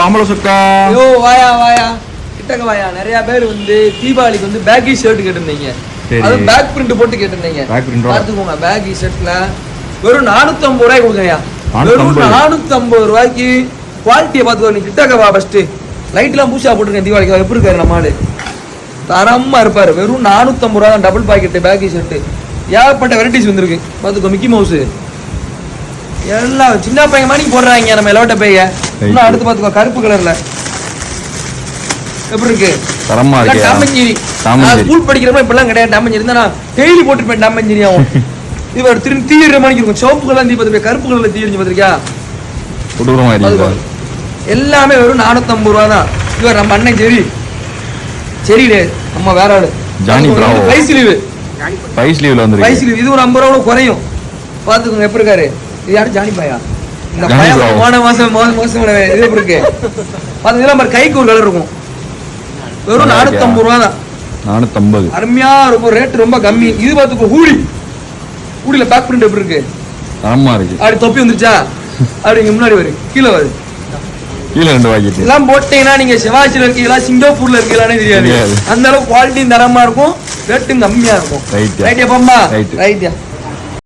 ஆம்பளை சொக்கா யோ வாயா வாயா கிட்டக்க வாயா. நிறைய பேர் வந்து தீபாவளிக்கு வந்து பேக்கி ஷர்ட் கேட்டிருந்தீங்க. அது பேக் பிரிண்ட் போட்டு கேட்டிருந்தீங்க. பாத்துக்கோங்க, பேக்கி ஷர்ட்ல வெறும் 450 ரூபாய் கொடுங்கயா. வெறும் 450 ரூபாய்க்கு குவாலிட்டியை பாத்துக்கோ. நீ கிட்டக்க வா. ஃபர்ஸ்ட் லைட் எல்லாம் பூஷா போட்டுருக்கேன் தீபாவளிக்கு. எப்படி இருக்காரு நம்ம ஆளு? தரமா இருப்பாரு. வெறும் 450 ரூபா தான் டபுள் பாக்கெட் பேக்கி ஷர்ட். ஏகப்பட்ட வெரைட்டிஸ் வந்திருக்கு பாத்துக்கோ. மிக்கி மவுஸ் எல்லாம் சின்ன பையன் மாதிரி போடுறாங்க நம்ம எலவட்ட பைய. இன்னும் அடுத்து பாத்துக்கோ கருப்பு கலர்ல எப்படி இருக்கு? தரமா இருக்கு. டாமஞ்சேரி ஸ்கூல் படிக்கிறப்ப இப்பெல்லாம் கிடையாது. டாமஞ்சேரி இருந்தா நான் டெய்லி போட்டுருப்பேன். டாமஞ்சேரி ஆகும். இது ஒரு திரும்பி தீயிற மாதிரி இருக்கும். சிவப்பு கலர் தீ பார்த்துருப்பேன், கருப்பு கலர்ல தீரிஞ்சு பார்த்திருக்கியா? எல்லாமே வெறும் 450 ரூபா தான். இவர் நம்ம அண்ணன் சரி சரிடே நம்ம வேற ஆளு Johnny Bravo. Price leave price leave இது ஒரு 50 ரூபா குறையும். பாத்துக்கோங்க எப்படி இருக்காரு. இது யாரும் ஜானி பாயா? இந்த பையன் போன மாசம் இது எப்படி இருக்கு பாத்தீங்கன்னா நம்ம கைக்கு ஒரு கலர் இருக்கும். வெறும் 450 ரூபா தான். 450 அருமையா இருக்கும். ரேட் ரொம்ப கம்மி. இது பாத்துக்கோ ஹூடி. ஹூடில பேக் பிரிண்ட் எப்படி இருக்கு? தரமா இருக்கு. அப்படி தொப்பி வந்துருச்சா? அப்படி இங்க முன்னாடி வரும், கீழே வரும். கீழே 2 பாக்கெட் எல்லாம் போட்டீங்கன்னா நீங்க சிவாஜில இருக்கீங்களா சிங்கப்பூர்ல இருக்கீங்களானே தெரியாது. அந்த அளவுக்கு குவாலிட்டி தரமா இருக்கும், ரேட்டும் கம்மியா இருக்கும். ரைட். ரைட்.